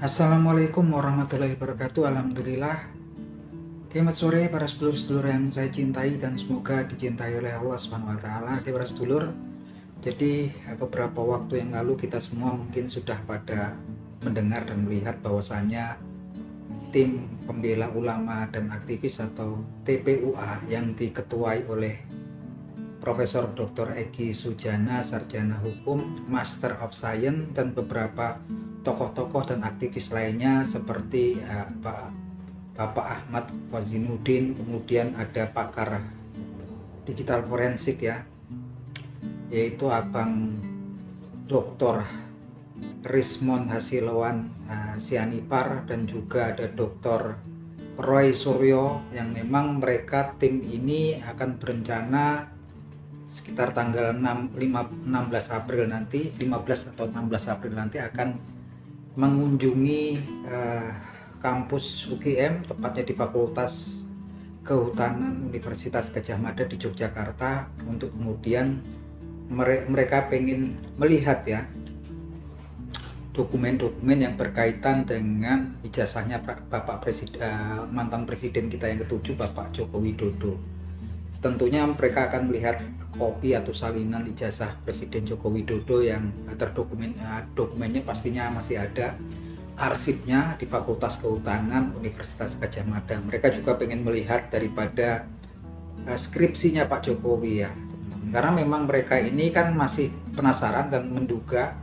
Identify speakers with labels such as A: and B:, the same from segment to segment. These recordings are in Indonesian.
A: Assalamualaikum warahmatullahi wabarakatuh. Alhamdulillah. Selamat sore para sedulur-sedulur yang saya cintai dan semoga dicintai oleh Allah Subhanahu wa taala. Oke para sedulur, jadi beberapa waktu yang lalu kita semua mungkin sudah pada mendengar dan melihat bahwasannya tim pembela ulama dan aktivis atau TPUA yang diketuai oleh Profesor Dr. Egy Sujana, Sarjana Hukum, Master of Science, dan beberapa tokoh-tokoh dan aktivis lainnya seperti Bapak Ahmad Fazinuddin, kemudian ada pakar digital forensik ya, yaitu Abang Dr. Rismon Hasilawan Sianipar, dan juga ada Dr. Roy Suryo, yang memang mereka tim ini akan berencana sekitar tanggal 16 April nanti, 15 atau 16 April nanti akan mengunjungi kampus UGM, tepatnya di Fakultas Kehutanan Universitas Gadjah Mada di Yogyakarta, untuk kemudian mereka pengen melihat ya dokumen-dokumen yang berkaitan dengan ijazahnya Bapak Presiden, mantan Presiden kita yang ketujuh, Bapak Joko Widodo. Tentunya mereka akan melihat kopi atau salinan ijazah Presiden Joko Widodo yang dokumennya pastinya masih ada, arsipnya di Fakultas Kehutanan Universitas Gadjah Mada. Mereka juga pengen melihat daripada skripsinya Pak Jokowi ya, karena memang mereka ini kan masih penasaran dan menduga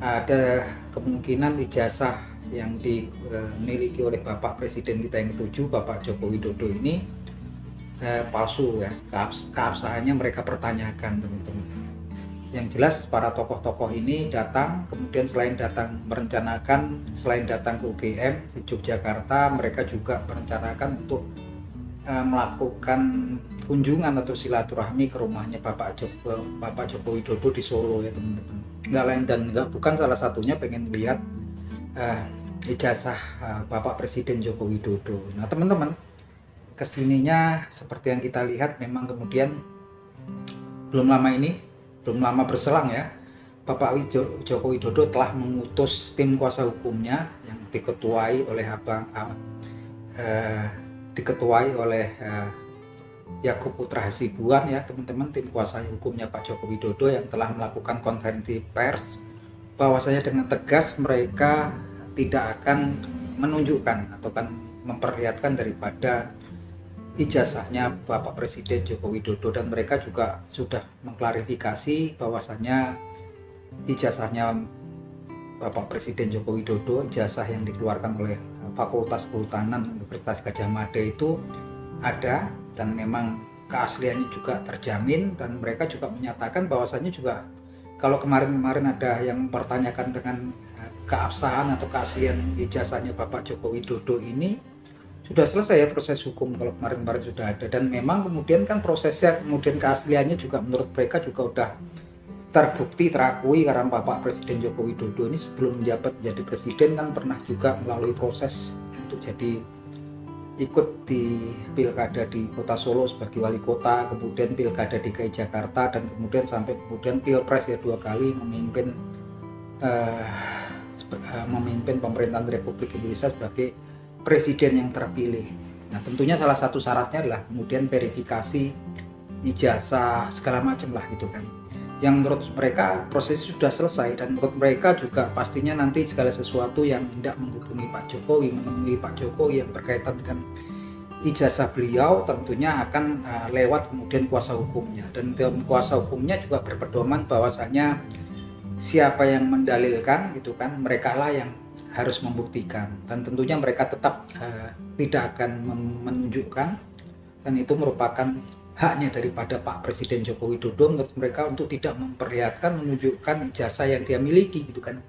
A: ada kemungkinan ijazah yang dimiliki oleh Bapak Presiden kita yang ketujuh, Bapak Joko Widodo ini palsu ya. Keabsahannya mereka pertanyakan, teman-teman. Yang jelas para tokoh-tokoh ini datang, kemudian selain datang ke UGM di Yogyakarta, mereka juga merencanakan untuk melakukan kunjungan atau silaturahmi ke rumahnya Bapak Joko Widodo di Solo ya, teman-teman. Nggak lain dan nggak bukan, salah satunya pengen lihat ijazah Bapak Presiden Joko Widodo. Nah teman-teman, kesininya seperti yang kita lihat, memang kemudian belum lama berselang ya, Bapak Joko Widodo telah mengutus tim kuasa hukumnya yang diketuai oleh Yakub Putra Hasibuan ya, teman-teman. Tim kuasa hukumnya Pak Joko Widodo yang telah melakukan konferensi pers bahwasanya dengan tegas mereka tidak akan menunjukkan atau kan memperlihatkan daripada ijazahnya Bapak Presiden Joko Widodo, dan mereka juga sudah mengklarifikasi bahwasannya ijazahnya Bapak Presiden Joko Widodo, ijazah yang dikeluarkan oleh Fakultas Kehutanan Universitas Gadjah Mada itu ada dan memang keasliannya juga terjamin, dan mereka juga menyatakan bahwasannya juga kalau kemarin ada yang mempertanyakan dengan keabsahan atau keaslian ijazahnya Bapak Joko Widodo ini, sudah selesai ya proses hukum kalau kemarin sudah ada, dan memang kemudian kan prosesnya kemudian keasliannya juga menurut mereka juga udah terbukti, terakui, karena Bapak Presiden Joko Widodo ini sebelum menjabat menjadi presiden kan pernah juga melalui proses untuk ikut di pilkada di kota Solo sebagai wali kota, kemudian pilkada DKI Jakarta, dan kemudian sampai kemudian pilpres ya 2 kali memimpin pemerintahan Republik Indonesia sebagai presiden yang terpilih. Nah tentunya salah satu syaratnya adalah kemudian verifikasi ijazah segala macam lah gitu kan, yang menurut mereka proses sudah selesai, dan menurut mereka juga pastinya nanti segala sesuatu yang tidak menghubungi Pak Jokowi, menemui Pak Jokowi yang berkaitan dengan ijazah beliau tentunya akan lewat kemudian kuasa hukumnya, dan kuasa hukumnya juga berpedoman bahwasanya siapa yang mendalilkan gitu kan, mereka lah yang harus membuktikan, dan tentunya mereka tetap tidak akan menunjukkan, dan itu merupakan haknya daripada Pak Presiden Joko Widodo menurut mereka untuk tidak memperlihatkan, menunjukkan ijazah yang dia miliki gitu kan.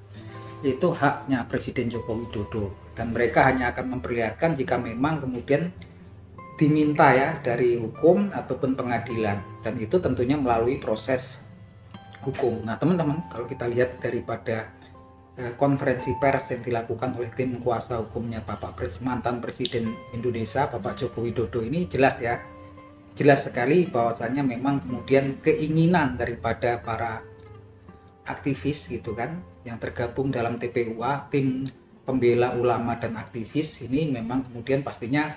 A: Itu haknya Presiden Joko Widodo, dan mereka hanya akan memperlihatkan jika memang kemudian diminta ya dari hukum ataupun pengadilan, dan itu tentunya melalui proses hukum. Nah teman-teman, kalau kita lihat daripada konferensi pers yang dilakukan oleh tim kuasa hukumnya mantan Presiden Indonesia Bapak Joko Widodo ini, jelas sekali bahwasannya memang kemudian keinginan daripada para aktivis gitu kan yang tergabung dalam TPUA, tim pembela ulama dan aktivis ini memang kemudian pastinya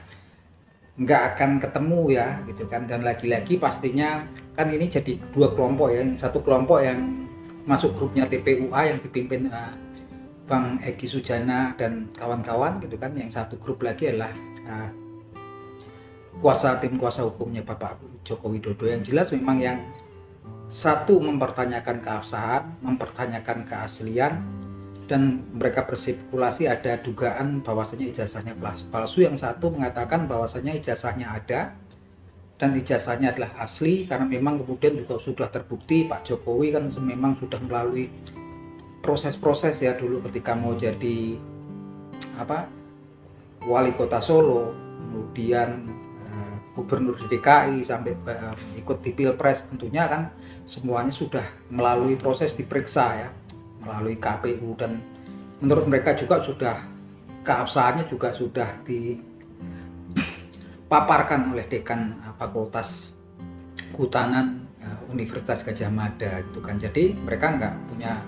A: nggak akan ketemu ya gitu kan. Dan lagi-lagi pastinya kan ini jadi dua kelompok ya, satu kelompok yang masuk grupnya TPUA yang dipimpin Bang Egy Sujana dan kawan-kawan gitu kan, yang satu grup lagi adalah tim kuasa hukumnya Bapak Joko Widodo. Yang jelas memang yang satu mempertanyakan keabsahan, mempertanyakan keaslian, dan mereka berspekulasi ada dugaan bahwasanya ijazahnya palsu. Yang satu mengatakan bahwasanya ijazahnya ada dan ijazahnya adalah asli, karena memang kemudian juga sudah terbukti Pak Jokowi kan memang sudah melalui proses-proses ya dulu ketika mau jadi wali kota Solo, kemudian gubernur di DKI sampai ikut di Pilpres, tentunya kan semuanya sudah melalui proses diperiksa ya melalui KPU, dan menurut mereka juga sudah keabsahannya juga sudah dipaparkan oleh dekan Fakultas Kehutanan Universitas Gadjah Mada gitu kan. Jadi mereka nggak punya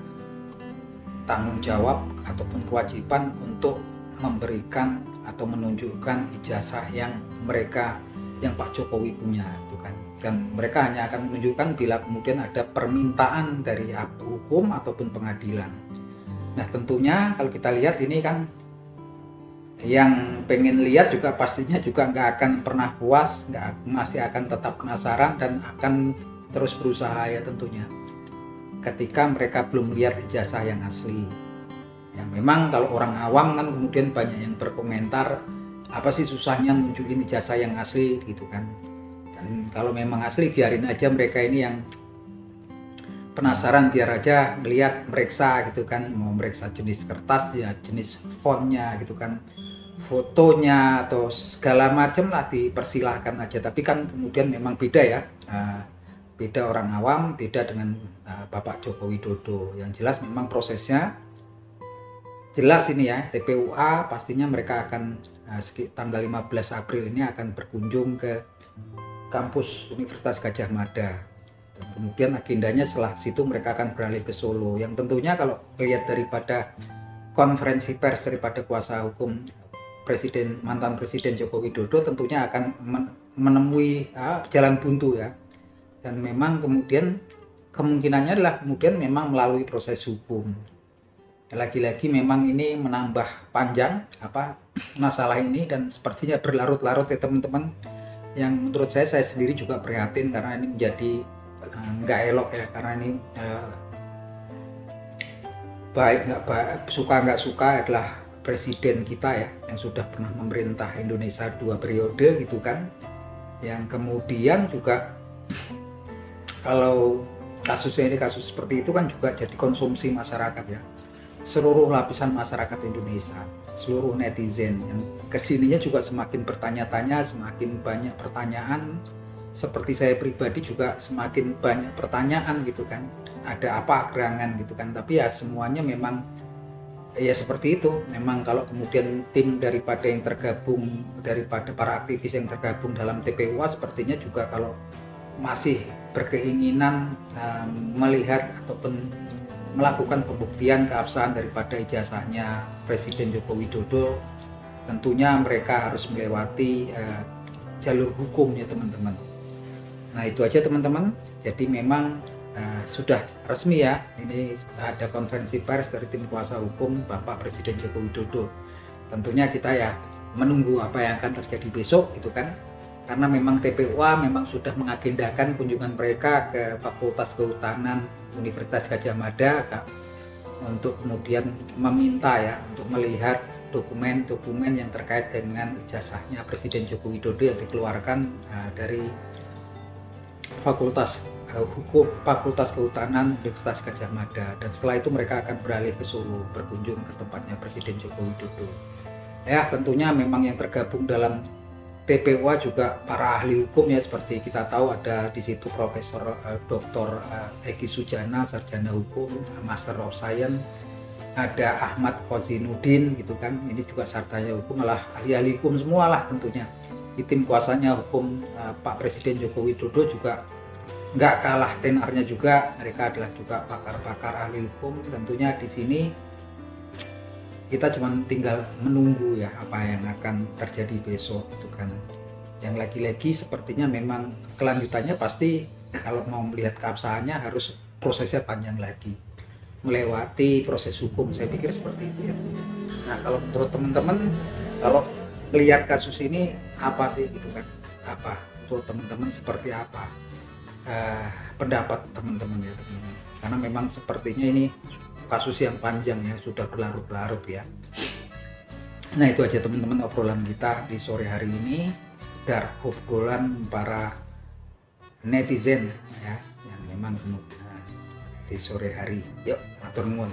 A: tanggung jawab ataupun kewajiban untuk memberikan atau menunjukkan ijazah yang Pak Jokowi punya gitu kan. Dan mereka hanya akan menunjukkan bila kemudian ada permintaan dari hukum ataupun pengadilan. Nah tentunya kalau kita lihat ini kan, yang pengen lihat juga pastinya juga nggak akan pernah puas, masih akan tetap penasaran dan akan terus berusaha ya tentunya ketika mereka belum lihat ijazah yang asli. Ya memang kalau orang awam kan kemudian banyak yang berkomentar, apa sih susahnya nunjukin ijazah yang asli gitu kan. Dan kalau memang asli biarin aja mereka ini yang penasaran, biar aja melihat, meriksa gitu kan, mau meriksa jenis kertas ya, jenis fontnya gitu kan, fotonya atau segala macam lah dipersilahkan aja. Tapi kan kemudian memang beda ya, beda orang awam, beda dengan Bapak Joko Widodo. Yang jelas memang prosesnya jelas ini ya, TPUA pastinya mereka akan tanggal 15 April ini akan berkunjung ke kampus Universitas Gadjah Mada, dan kemudian agendanya setelah situ mereka akan beralih ke Solo, yang tentunya kalau lihat daripada konferensi pers daripada kuasa hukum mantan Presiden Joko Widodo tentunya akan menemui jalan buntu ya, dan memang kemudian kemungkinannya adalah kemudian memang melalui proses hukum. Lagi-lagi memang ini menambah panjang masalah ini, dan sepertinya berlarut-larut ya teman-teman, yang menurut saya sendiri juga prihatin karena ini menjadi nggak elok ya, karena ini baik nggak baik, suka nggak suka adalah presiden kita ya, yang sudah pernah memerintah Indonesia 2 periode gitu kan, yang kemudian juga kalau kasusnya ini kasus seperti itu kan juga jadi konsumsi masyarakat ya, seluruh lapisan masyarakat Indonesia, seluruh netizen yang kesininya juga semakin bertanya-tanya, semakin banyak pertanyaan. Seperti saya pribadi juga semakin banyak pertanyaan gitu kan, ada apa gerangan gitu kan. Tapi ya semuanya memang ya seperti itu. Memang kalau kemudian tim daripada yang tergabung, daripada para aktivis yang tergabung dalam TPUA sepertinya juga kalau masih berkeinginan melihat ataupun melakukan pembuktian keabsahan daripada ijazahnya Presiden Joko Widodo, tentunya mereka harus melewati jalur hukum ya teman-teman. Nah itu aja teman-teman, jadi memang sudah resmi ya, ini ada konferensi pers dari tim kuasa hukum Bapak Presiden Joko Widodo. Tentunya kita ya menunggu apa yang akan terjadi besok itu kan, karena memang TPUA memang sudah mengagendakan kunjungan mereka ke Fakultas Kehutanan Universitas Gadjah Mada untuk kemudian meminta ya untuk melihat dokumen-dokumen yang terkait dengan ijazahnya Presiden Joko Widodo yang dikeluarkan dari Fakultas Kehutanan Universitas Gadjah Mada, dan setelah itu mereka akan beralih ke Solo berkunjung ke tempatnya Presiden Joko Widodo. Ya tentunya memang yang tergabung dalam TPUA juga para ahli hukum ya, seperti kita tahu ada di situ Profesor Dr. Egy Sujana, sarjana hukum, Master of Science, ada Ahmad Kozinuddin gitu kan, ini juga sarjana hukum, malah ahli-ahli hukum semua lah tentunya. Di tim kuasanya hukum Pak Presiden Joko Widodo juga nggak kalah tenarnya juga, mereka adalah juga pakar-pakar ahli hukum. Tentunya di sini kita cuma tinggal menunggu ya apa yang akan terjadi besok itu kan. Yang lagi-lagi sepertinya memang kelanjutannya pasti kalau mau melihat keabsahannya harus prosesnya panjang lagi, melewati proses hukum, saya pikir seperti itu ya. Nah kalau menurut teman-teman, kalau melihat kasus ini apa sih gitu kan, apa menurut teman-teman seperti apa pendapat teman-teman ya teman-teman, karena memang sepertinya ini kasus yang panjang ya, sudah berlarut-larut ya. Nah itu aja teman-teman obrolan kita di sore hari ini, sekedar obrolan para netizen ya yang memang di sore hari. Yuk matur nuwun.